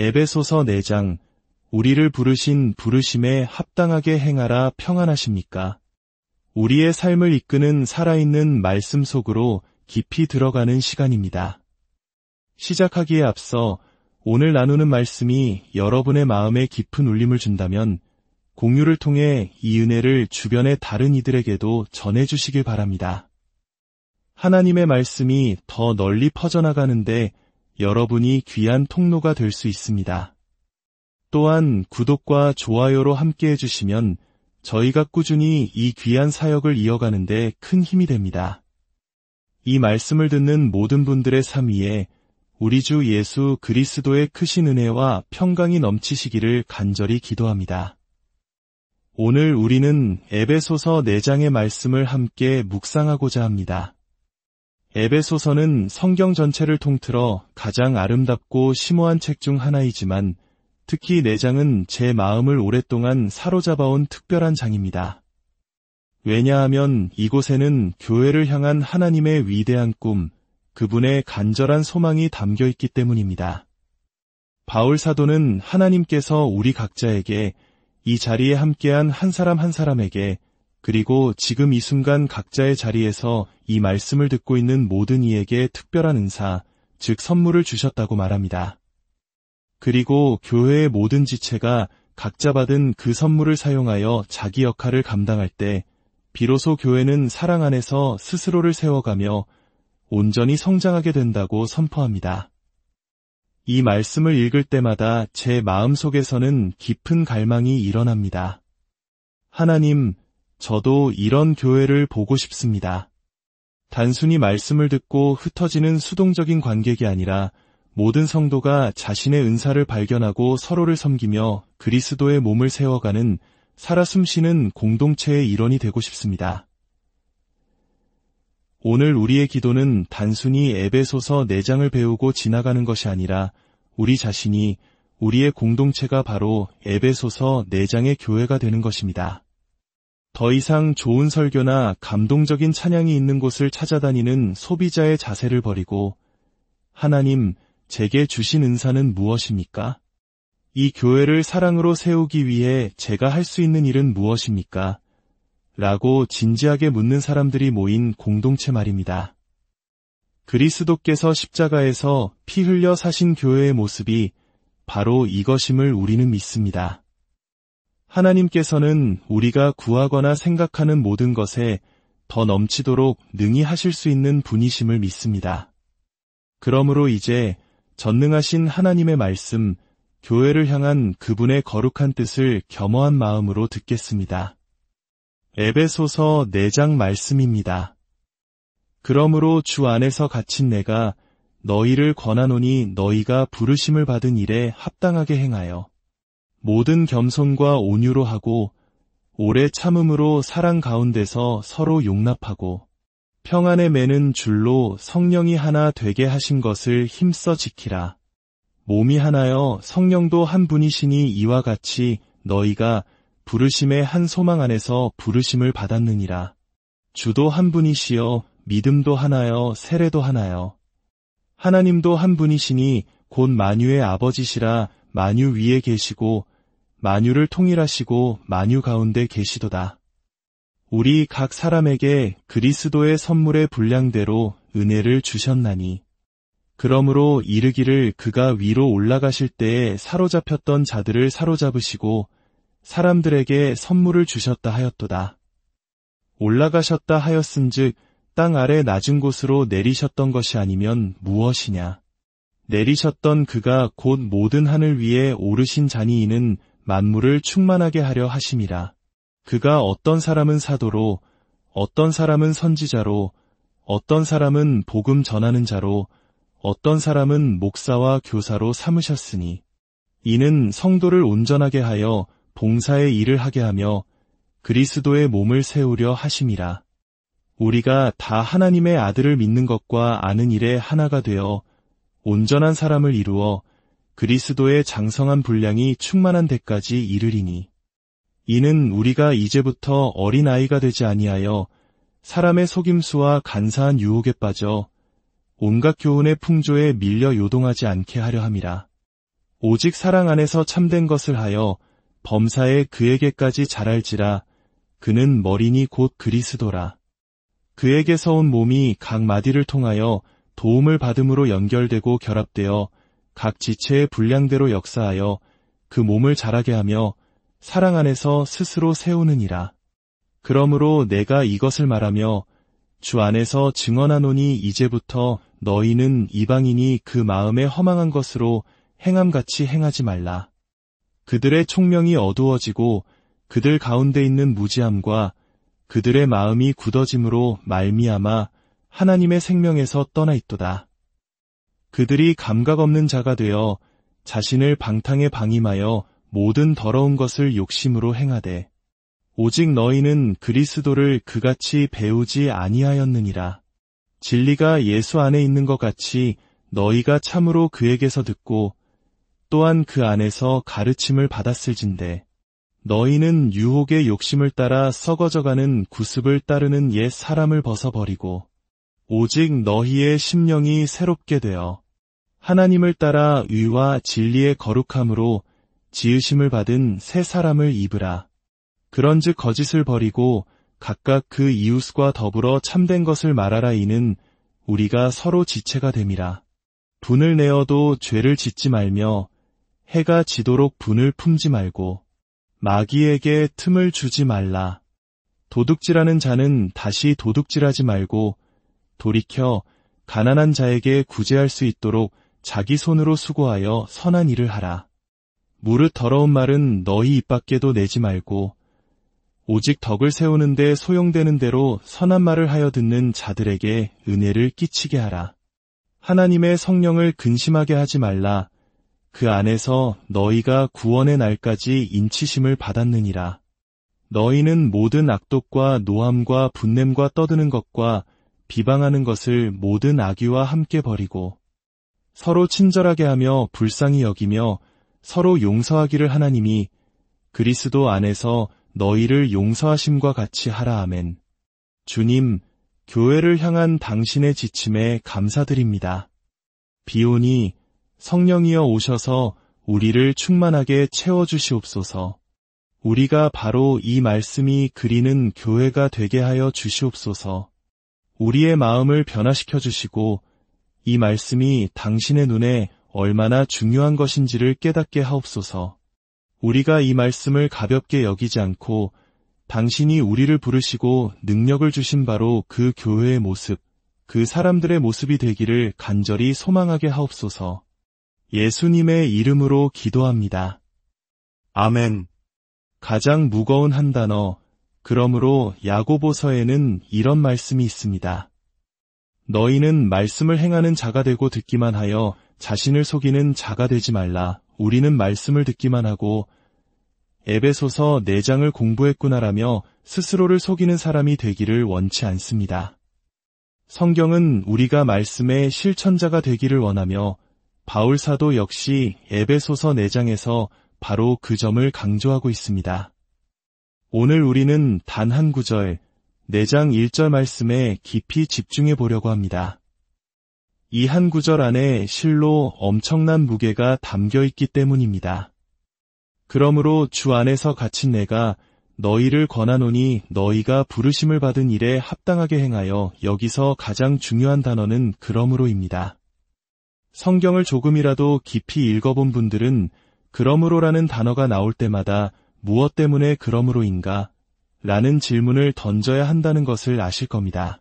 에베소서 4장, 우리를 부르신 부르심에 합당하게 행하라 평안하십니까? 우리의 삶을 이끄는 살아있는 말씀 속으로 깊이 들어가는 시간입니다. 시작하기에 앞서 오늘 나누는 말씀이 여러분의 마음에 깊은 울림을 준다면 공유를 통해 이 은혜를 주변의 다른 이들에게도 전해주시길 바랍니다. 하나님의 말씀이 더 널리 퍼져나가는데 여러분이 귀한 통로가 될 수 있습니다. 또한 구독과 좋아요로 함께 해주시면 저희가 꾸준히 이 귀한 사역을 이어가는데 큰 힘이 됩니다. 이 말씀을 듣는 모든 분들의 삶 위에 우리 주 예수 그리스도의 크신 은혜와 평강이 넘치시기를 간절히 기도합니다. 오늘 우리는 에베소서 4장의 말씀을 함께 묵상하고자 합니다. 에베소서는 성경 전체를 통틀어 가장 아름답고 심오한 책 중 하나이지만 특히 4장은 제 마음을 오랫동안 사로잡아온 특별한 장입니다. 왜냐하면 이곳에는 교회를 향한 하나님의 위대한 꿈, 그분의 간절한 소망이 담겨 있기 때문입니다. 바울 사도는 하나님께서 우리 각자에게 이 자리에 함께한 한 사람 한 사람에게 그리고 지금 이 순간 각자의 자리에서 이 말씀을 듣고 있는 모든 이에게 특별한 은사, 즉 선물을 주셨다고 말합니다. 그리고 교회의 모든 지체가 각자 받은 그 선물을 사용하여 자기 역할을 감당할 때 비로소 교회는 사랑 안에서 스스로를 세워가며 온전히 성장하게 된다고 선포합니다. 이 말씀을 읽을 때마다 제 마음속에서는 깊은 갈망이 일어납니다. 하나님, 저도 이런 교회를 보고 싶습니다. 단순히 말씀을 듣고 흩어지는 수동적인 관객이 아니라 모든 성도가 자신의 은사를 발견하고 서로를 섬기며 그리스도의 몸을 세워가는 살아 숨쉬는 공동체의 일원이 되고 싶습니다. 오늘 우리의 기도는 단순히 에베소서 4장을 배우고 지나가는 것이 아니라 우리 자신이 우리의 공동체가 바로 에베소서 4장의 교회가 되는 것입니다. 더 이상 좋은 설교나 감동적인 찬양이 있는 곳을 찾아다니는 소비자의 자세를 버리고 하나님, 제게 주신 은사는 무엇입니까? 이 교회를 사랑으로 세우기 위해 제가 할 수 있는 일은 무엇입니까? 라고 진지하게 묻는 사람들이 모인 공동체 말입니다. 그리스도께서 십자가에서 피 흘려 사신 교회의 모습이 바로 이것임을 우리는 믿습니다. 하나님께서는 우리가 구하거나 생각하는 모든 것에 더 넘치도록 능히 하실 수 있는 분이심을 믿습니다. 그러므로 이제 전능하신 하나님의 말씀, 교회를 향한 그분의 거룩한 뜻을 겸허한 마음으로 듣겠습니다. 에베소서 4장 말씀입니다. 그러므로 주 안에서 갇힌 내가 너희를 권하노니 너희가 부르심을 받은 일에 합당하게 행하여 모든 겸손과 온유로 하고 오래 참음으로 사랑 가운데서 서로 용납하고 평안에 매는 줄로 성령이 하나 되게 하신 것을 힘써 지키라. 몸이 하나여 성령도 한 분이시니 이와 같이 너희가 부르심의 한 소망 안에서 부르심을 받았느니라. 주도 한 분이시여 믿음도 하나여 세례도 하나여 하나님도 한 분이시니 곧 만유의 아버지시라. 만유 위에 계시고 만유를 통일하시고 만유 가운데 계시도다. 우리 각 사람에게 그리스도의 선물의 분량대로 은혜를 주셨나니 그러므로 이르기를 그가 위로 올라가실 때에 사로잡혔던 자들을 사로잡으시고 사람들에게 선물을 주셨다 하였도다. 올라가셨다 하였은즉 땅 아래 낮은 곳으로 내리셨던 것이 아니면 무엇이냐. 내리셨던 그가 곧 모든 하늘 위에 오르신 자니 이는 만물을 충만하게 하려 하심이라. 그가 어떤 사람은 사도로, 어떤 사람은 선지자로, 어떤 사람은 복음 전하는 자로, 어떤 사람은 목사와 교사로 삼으셨으니 이는 성도를 온전하게 하여 봉사의 일을 하게 하며 그리스도의 몸을 세우려 하심이라. 우리가 다 하나님의 아들을 믿는 것과 아는 일에 하나가 되어 온전한 사람을 이루어 그리스도의 장성한 분량이 충만한 데까지 이르리니 이는 우리가 이제부터 어린아이가 되지 아니하여 사람의 속임수와 간사한 유혹에 빠져 온갖 교훈의 풍조에 밀려 요동하지 않게 하려 함이라. 오직 사랑 안에서 참된 것을 하여 범사에 그에게까지 자랄지라. 그는 머리니 곧 그리스도라. 그에게서 온 몸이 각 마디를 통하여 도움을 받음으로 연결되고 결합되어 각 지체의 분량대로 역사하여 그 몸을 자라게 하며 사랑 안에서 스스로 세우느니라. 그러므로 내가 이것을 말하며 주 안에서 증언하노니 이제부터 너희는 이방인이 그 마음에 허망한 것으로 행함같이 행하지 말라. 그들의 총명이 어두워지고 그들 가운데 있는 무지함과 그들의 마음이 굳어짐으로 말미암아 하나님의 생명에서 떠나 있도다. 그들이 감각 없는 자가 되어 자신을 방탕에 방임하여 모든 더러운 것을 욕심으로 행하되 오직 너희는 그리스도를 그같이 배우지 아니하였느니라. 진리가 예수 안에 있는 것 같이 너희가 참으로 그에게서 듣고 또한 그 안에서 가르침을 받았을진대. 너희는 유혹의 욕심을 따라 썩어져가는 구습을 따르는 옛 사람을 벗어버리고 오직 너희의 심령이 새롭게 되어 하나님을 따라 의와 진리의 거룩함으로 지으심을 받은 새 사람을 입으라. 그런즉 거짓을 버리고 각각 그 이웃과 더불어 참된 것을 말하라. 이는 우리가 서로 지체가 됨이라. 분을 내어도 죄를 짓지 말며 해가 지도록 분을 품지 말고 마귀에게 틈을 주지 말라. 도둑질하는 자는 다시 도둑질하지 말고 돌이켜 가난한 자에게 구제할 수 있도록 자기 손으로 수고하여 선한 일을 하라. 무릇 더러운 말은 너희 입 밖에도 내지 말고 오직 덕을 세우는 데 소용되는 대로 선한 말을 하여 듣는 자들에게 은혜를 끼치게 하라. 하나님의 성령을 근심하게 하지 말라. 그 안에서 너희가 구원의 날까지 인치심을 받았느니라. 너희는 모든 악독과 노함과 분냄과 떠드는 것과 비방하는 것을 모든 악의와 함께 버리고 서로 친절하게 하며 불쌍히 여기며 서로 용서하기를 하나님이 그리스도 안에서 너희를 용서하심과 같이 하라. 아멘. 주님, 교회를 향한 당신의 지침에 감사드립니다. 비오니 성령이여 오셔서 우리를 충만하게 채워주시옵소서. 우리가 바로 이 말씀이 그리는 교회가 되게 하여 주시옵소서. 우리의 마음을 변화시켜 주시고 이 말씀이 당신의 눈에 얼마나 중요한 것인지를 깨닫게 하옵소서. 우리가 이 말씀을 가볍게 여기지 않고 당신이 우리를 부르시고 능력을 주신 바로 그 교회의 모습, 그 사람들의 모습이 되기를 간절히 소망하게 하옵소서. 예수님의 이름으로 기도합니다. 아멘. 가장 무거운 한 단어, 그러므로 야고보서에는 이런 말씀이 있습니다. 너희는 말씀을 행하는 자가 되고 듣기만 하여 자신을 속이는 자가 되지 말라. 우리는 말씀을 듣기만 하고 에베소서 4장을 공부했구나라며 스스로를 속이는 사람이 되기를 원치 않습니다. 성경은 우리가 말씀의 실천자가 되기를 원하며 바울 사도 역시 에베소서 4장에서 바로 그 점을 강조하고 있습니다. 오늘 우리는 단 한 구절, 4장 1절 말씀에 깊이 집중해 보려고 합니다. 이 한 구절 안에 실로 엄청난 무게가 담겨 있기 때문입니다. 그러므로 주 안에서 갇힌 내가 너희를 권하노니 너희가 부르심을 받은 일에 합당하게 행하여. 여기서 가장 중요한 단어는 그러므로입니다. 성경을 조금이라도 깊이 읽어본 분들은 그러므로라는 단어가 나올 때마다 무엇 때문에 그러므로인가? 라는 질문을 던져야 한다는 것을 아실 겁니다.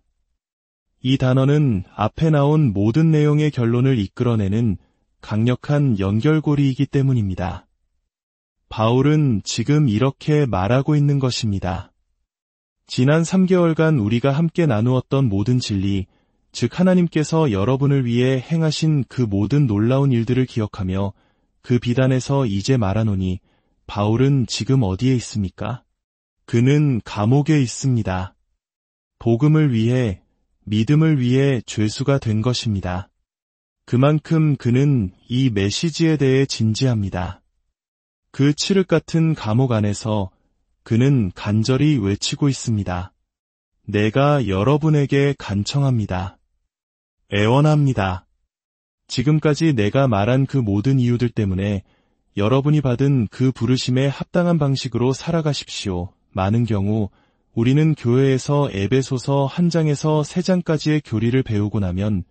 이 단어는 앞에 나온 모든 내용의 결론을 이끌어내는 강력한 연결고리이기 때문입니다. 바울은 지금 이렇게 말하고 있는 것입니다. 지난 3개월간 우리가 함께 나누었던 모든 진리, 즉 하나님께서 여러분을 위해 행하신 그 모든 놀라운 일들을 기억하며 그 비단에서 이제 말하노니 바울은 지금 어디에 있습니까? 그는 감옥에 있습니다. 복음을 위해, 믿음을 위해 죄수가 된 것입니다. 그만큼 그는 이 메시지에 대해 진지합니다. 그 칠흑 같은 감옥 안에서 그는 간절히 외치고 있습니다. 내가 여러분에게 간청합니다. 애원합니다. 지금까지 내가 말한 그 모든 이유들 때문에 여러분이 받은 그 부르심에 합당한 방식으로 살아가십시오. 많은 경우 우리는 교회에서 에베소서 1장에서 3장까지의 교리를 배우고 나면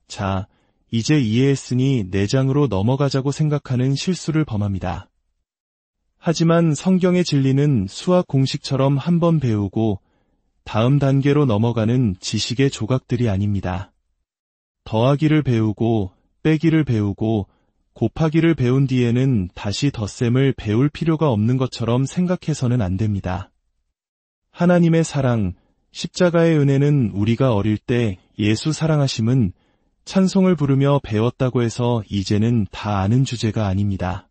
자, 이제 이해했으니 4장으로 넘어가자고 생각하는 실수를 범합니다. 하지만 성경의 진리는 수학 공식처럼 한번 배우고 다음 단계로 넘어가는 지식의 조각들이 아닙니다. 더하기를 배우고 빼기를 배우고 곱하기를 배운 뒤에는 다시 덧셈을 배울 필요가 없는 것처럼 생각해서는 안 됩니다. 하나님의 사랑, 십자가의 은혜는 우리가 어릴 때 예수 사랑하심은 찬송을 부르며 배웠다고 해서 이제는 다 아는 주제가 아닙니다.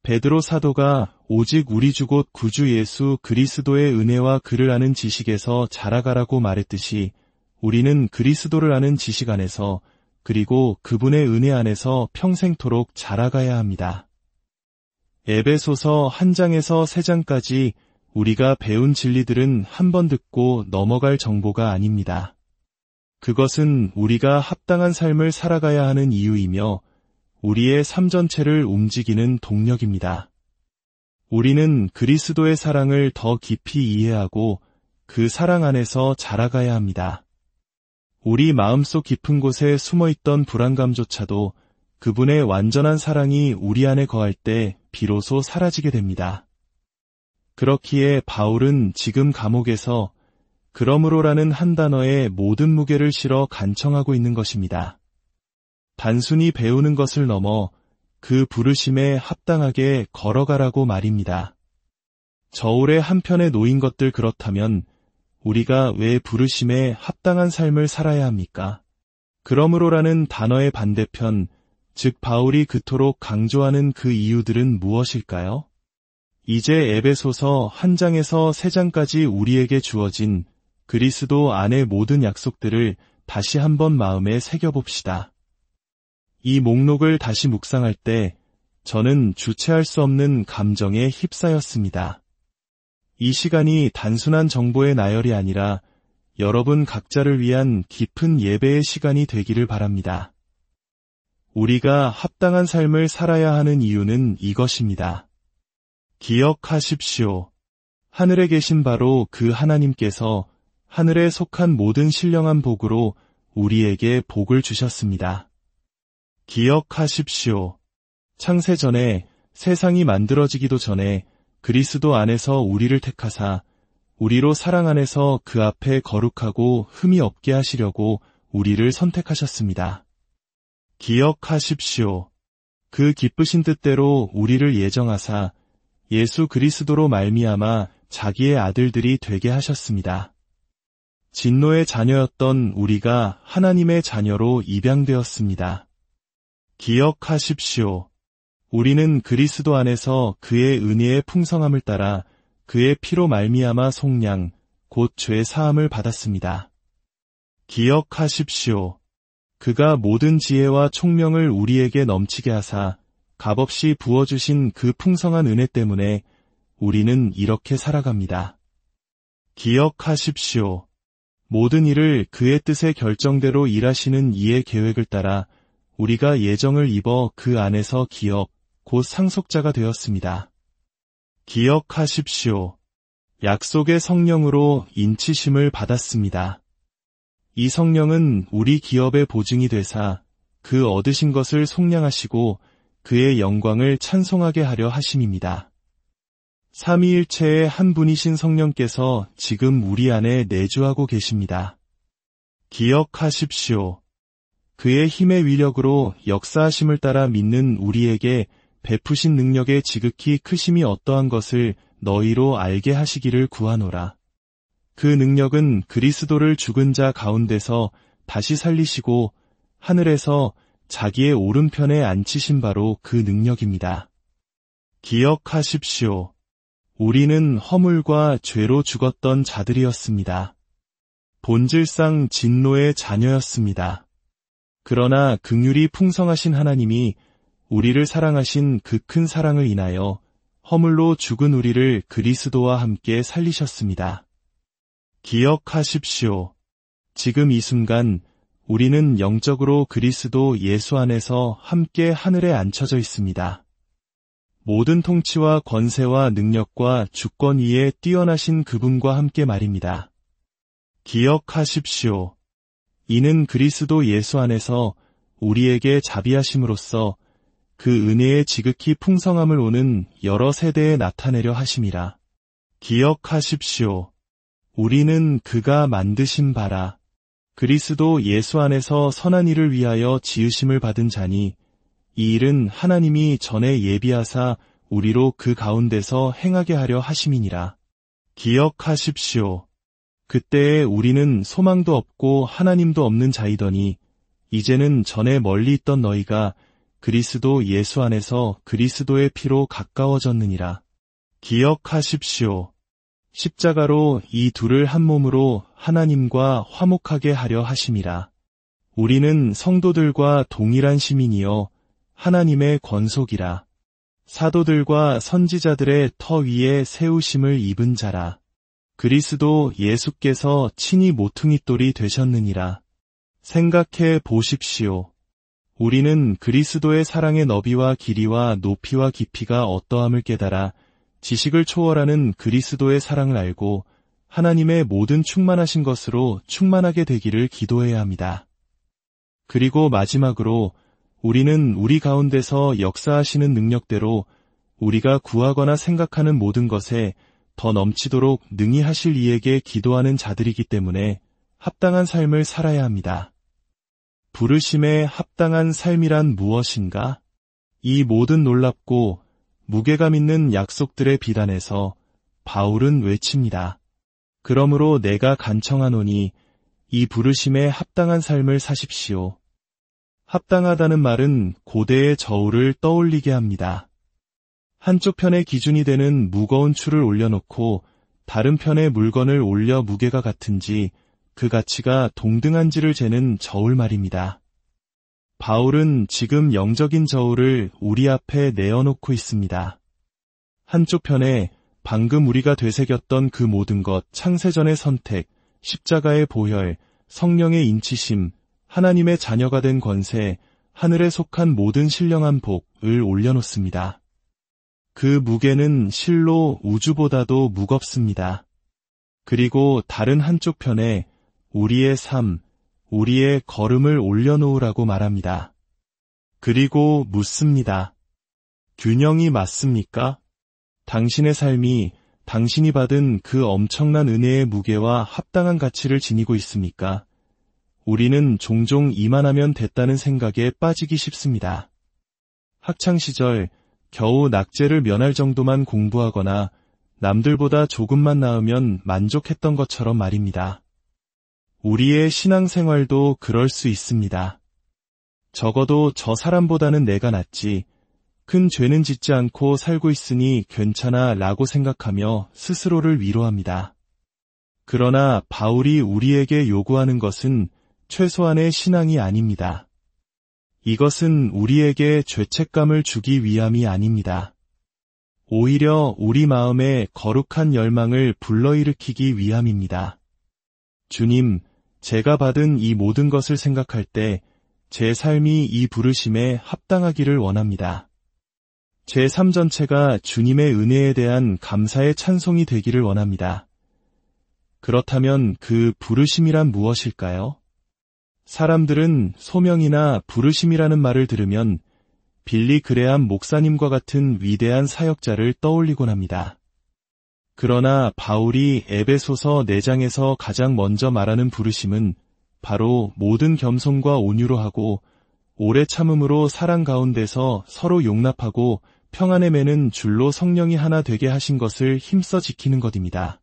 베드로 사도가 오직 우리 주 곧 구주 예수 그리스도의 은혜와 그를 아는 지식에서 자라가라고 말했듯이 우리는 그리스도를 아는 지식 안에서 그리고 그분의 은혜 안에서 평생토록 자라가야 합니다. 에베소서 1장에서 3장까지 우리가 배운 진리들은 한 번 듣고 넘어갈 정보가 아닙니다. 그것은 우리가 합당한 삶을 살아가야 하는 이유이며 우리의 삶 전체를 움직이는 동력입니다. 우리는 그리스도의 사랑을 더 깊이 이해하고 그 사랑 안에서 자라가야 합니다. 우리 마음속 깊은 곳에 숨어있던 불안감조차도 그분의 완전한 사랑이 우리 안에 거할 때 비로소 사라지게 됩니다. 그렇기에 바울은 지금 감옥에서 그러므로라는 한 단어에 모든 무게를 실어 간청하고 있는 것입니다. 단순히 배우는 것을 넘어 그 부르심에 합당하게 걸어가라고 말입니다. 저울의 한편에 놓인 것들 그렇다면 우리가 왜 부르심에 합당한 삶을 살아야 합니까? 그러므로라는 단어의 반대편, 즉 바울이 그토록 강조하는 그 이유들은 무엇일까요? 이제 에베소서 1장에서 3장까지 우리에게 주어진 그리스도 안의 모든 약속들을 다시 한번 마음에 새겨봅시다. 이 목록을 다시 묵상할 때 저는 주체할 수 없는 감정에 휩싸였습니다. 이 시간이 단순한 정보의 나열이 아니라 여러분 각자를 위한 깊은 예배의 시간이 되기를 바랍니다. 우리가 합당한 삶을 살아야 하는 이유는 이것입니다. 기억하십시오. 하늘에 계신 바로 그 하나님께서 하늘에 속한 모든 신령한 복으로 우리에게 복을 주셨습니다. 기억하십시오. 창세 전에 세상이 만들어지기도 전에 그리스도 안에서 우리를 택하사 우리로 사랑 안에서 그 앞에 거룩하고 흠이 없게 하시려고 우리를 선택하셨습니다. 기억하십시오. 그 기쁘신 뜻대로 우리를 예정하사 예수 그리스도로 말미암아 자기의 아들들이 되게 하셨습니다. 진노의 자녀였던 우리가 하나님의 자녀로 입양되었습니다. 기억하십시오. 우리는 그리스도 안에서 그의 은혜의 풍성함을 따라 그의 피로 말미암아 속량, 곧 죄 사함을 받았습니다. 기억하십시오. 그가 모든 지혜와 총명을 우리에게 넘치게 하사 값없이 부어주신 그 풍성한 은혜 때문에 우리는 이렇게 살아갑니다. 기억하십시오. 모든 일을 그의 뜻의 결정대로 일하시는 이의 계획을 따라 우리가 예정을 입어 그 안에서 기업, 곧 상속자가 되었습니다. 기억하십시오. 약속의 성령으로 인치심을 받았습니다. 이 성령은 우리 기업의 보증이 되사 그 얻으신 것을 속량하시고 그의 영광을 찬송하게 하려 하심입니다. 삼위일체의 한 분이신 성령께서 지금 우리 안에 내주하고 계십니다. 기억하십시오. 그의 힘의 위력으로 역사하심을 따라 믿는 우리에게 베푸신 능력의 지극히 크심이 어떠한 것을 너희로 알게 하시기를 구하노라. 그 능력은 그리스도를 죽은 자 가운데서 다시 살리시고 하늘에서 자기의 오른편에 앉히신 바로 그 능력입니다. 기억하십시오. 우리는 허물과 죄로 죽었던 자들이었습니다. 본질상 진노의 자녀였습니다. 그러나 긍휼이 풍성하신 하나님이 우리를 사랑하신 그 큰 사랑을 인하여 허물로 죽은 우리를 그리스도와 함께 살리셨습니다. 기억하십시오. 지금 이 순간 우리는 영적으로 그리스도 예수 안에서 함께 하늘에 앉혀져 있습니다. 모든 통치와 권세와 능력과 주권 위에 뛰어나신 그분과 함께 말입니다. 기억하십시오. 이는 그리스도 예수 안에서 우리에게 자비하심으로써 그 은혜의 지극히 풍성함을 오는 여러 세대에 나타내려 하심이라. 기억하십시오. 우리는 그가 만드신 바라. 그리스도 예수 안에서 선한 일을 위하여 지으심을 받은 자니 이 일은 하나님이 전에 예비하사 우리로 그 가운데서 행하게 하려 하심이니라. 기억하십시오. 그때에 우리는 소망도 없고 하나님도 없는 자이더니 이제는 전에 멀리 있던 너희가 그리스도 예수 안에서 그리스도의 피로 가까워졌느니라. 기억하십시오. 십자가로 이 둘을 한 몸으로 하나님과 화목하게 하려 하심이라. 우리는 성도들과 동일한 시민이요 하나님의 권속이라. 사도들과 선지자들의 터 위에 세우심을 입은 자라. 그리스도 예수께서 친히 모퉁이돌이 되셨느니라. 생각해 보십시오. 우리는 그리스도의 사랑의 너비와 길이와 높이와 깊이가 어떠함을 깨달아 지식을 초월하는 그리스도의 사랑을 알고 하나님의 모든 충만하신 것으로 충만하게 되기를 기도해야 합니다. 그리고 마지막으로 우리는 우리 가운데서 역사하시는 능력대로 우리가 구하거나 생각하는 모든 것에 더 넘치도록 능히 하실 이에게 기도하는 자들이기 때문에 합당한 삶을 살아야 합니다. 부르심에 합당한 삶이란 무엇인가? 이 모든 놀랍고 무게감 있는 약속들의 비단에서 바울은 외칩니다. 그러므로 내가 간청하노니 이 부르심에 합당한 삶을 사십시오. 합당하다는 말은 고대의 저울을 떠올리게 합니다. 한쪽 편에 기준이 되는 무거운 추를 올려놓고 다른 편에 물건을 올려 무게가 같은지 그 가치가 동등한지를 재는 저울 말입니다. 바울은 지금 영적인 저울을 우리 앞에 내어놓고 있습니다. 한쪽 편에 방금 우리가 되새겼던 그 모든 것, 창세전의 선택, 십자가의 보혈, 성령의 인치심, 하나님의 자녀가 된 권세, 하늘에 속한 모든 신령한 복을 올려놓습니다. 그 무게는 실로 우주보다도 무겁습니다. 그리고 다른 한쪽 편에 우리의 삶, 우리의 걸음을 올려놓으라고 말합니다. 그리고 묻습니다. 균형이 맞습니까? 당신의 삶이 당신이 받은 그 엄청난 은혜의 무게와 합당한 가치를 지니고 있습니까? 우리는 종종 이만하면 됐다는 생각에 빠지기 쉽습니다. 학창시절 겨우 낙제를 면할 정도만 공부하거나 남들보다 조금만 나으면 만족했던 것처럼 말입니다. 우리의 신앙생활도 그럴 수 있습니다. 적어도 저 사람보다는 내가 낫지, 큰 죄는 짓지 않고 살고 있으니 괜찮아 라고 생각하며 스스로를 위로합니다. 그러나 바울이 우리에게 요구하는 것은 최소한의 신앙이 아닙니다. 이것은 우리에게 죄책감을 주기 위함이 아닙니다. 오히려 우리 마음에 거룩한 열망을 불러일으키기 위함입니다. 주님, 제가 받은 이 모든 것을 생각할 때 제 삶이 이 부르심에 합당하기를 원합니다. 제 삶 전체가 주님의 은혜에 대한 감사의 찬송이 되기를 원합니다. 그렇다면 그 부르심이란 무엇일까요? 사람들은 소명이나 부르심이라는 말을 들으면 빌리 그레암 목사님과 같은 위대한 사역자를 떠올리곤 합니다. 그러나 바울이 에베소서 4장에서 가장 먼저 말하는 부르심은 바로 모든 겸손과 온유로 하고 오래 참음으로 사랑 가운데서 서로 용납하고 평안에 매는 줄로 성령이 하나 되게 하신 것을 힘써 지키는 것입니다.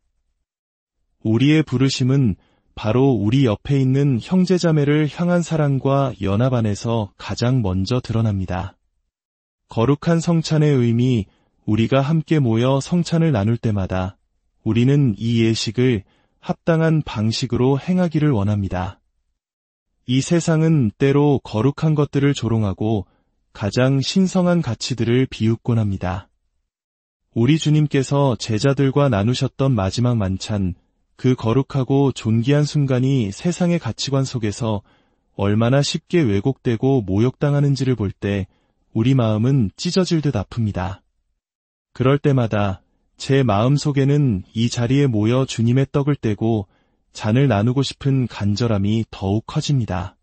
우리의 부르심은 바로 우리 옆에 있는 형제자매를 향한 사랑과 연합 안에서 가장 먼저 드러납니다. 거룩한 성찬의 의미, 우리가 함께 모여 성찬을 나눌 때마다 우리는 이 예식을 합당한 방식으로 행하기를 원합니다. 이 세상은 때로 거룩한 것들을 조롱하고 가장 신성한 가치들을 비웃곤 합니다. 우리 주님께서 제자들과 나누셨던 마지막 만찬, 그 거룩하고 존귀한 순간이 세상의 가치관 속에서 얼마나 쉽게 왜곡되고 모욕당하는지를 볼 때 우리 마음은 찢어질 듯 아픕니다. 그럴 때마다 제 마음 속에는 이 자리에 모여 주님의 떡을 떼고 잔을 나누고 싶은 간절함이 더욱 커집니다.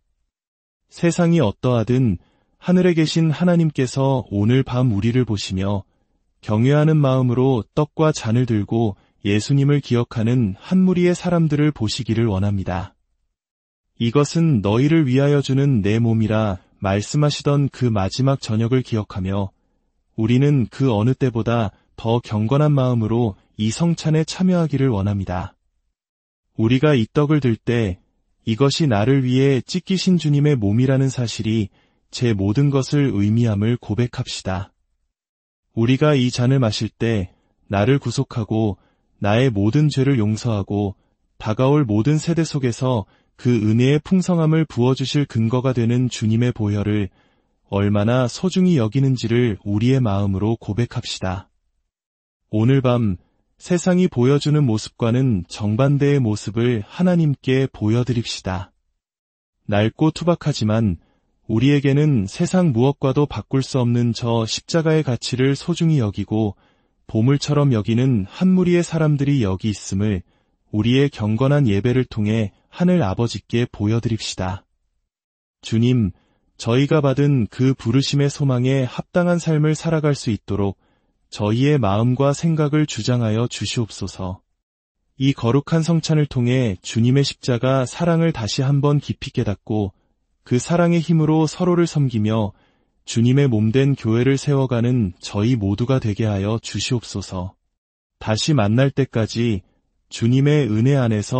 세상이 어떠하든 하늘에 계신 하나님께서 오늘 밤 우리를 보시며 경외하는 마음으로 떡과 잔을 들고 예수님을 기억하는 한 무리의 사람들을 보시기를 원합니다. 이것은 너희를 위하여 주는 내 몸이라 말씀하시던 그 마지막 저녁을 기억하며 우리는 그 어느 때보다 더 경건한 마음으로 이 성찬에 참여하기를 원합니다. 우리가 이 떡을 들 때 이것이 나를 위해 찢기신 주님의 몸이라는 사실이 제 모든 것을 의미함을 고백합시다. 우리가 이 잔을 마실 때 나를 구속하고 나의 모든 죄를 용서하고 다가올 모든 세대 속에서 그 은혜의 풍성함을 부어주실 근거가 되는 주님의 보혈을 얼마나 소중히 여기는지를 우리의 마음으로 고백합시다. 오늘 밤 세상이 보여주는 모습과는 정반대의 모습을 하나님께 보여드립시다. 낡고 투박하지만 우리에게는 세상 무엇과도 바꿀 수 없는 저 십자가의 가치를 소중히 여기고 보물처럼 여기는 한 무리의 사람들이 여기 있음을 우리의 경건한 예배를 통해 하늘 아버지께 보여드립시다. 주님, 저희가 받은 그 부르심의 소망에 합당한 삶을 살아갈 수 있도록 저희의 마음과 생각을 주장하여 주시옵소서. 이 거룩한 성찬을 통해 주님의 십자가 사랑을 다시 한번 깊이 깨닫고 그 사랑의 힘으로 서로를 섬기며 주님의 몸된 교회를 세워가는 저희 모두가 되게 하여 주시옵소서. 다시 만날 때까지 주님의 은혜 안에서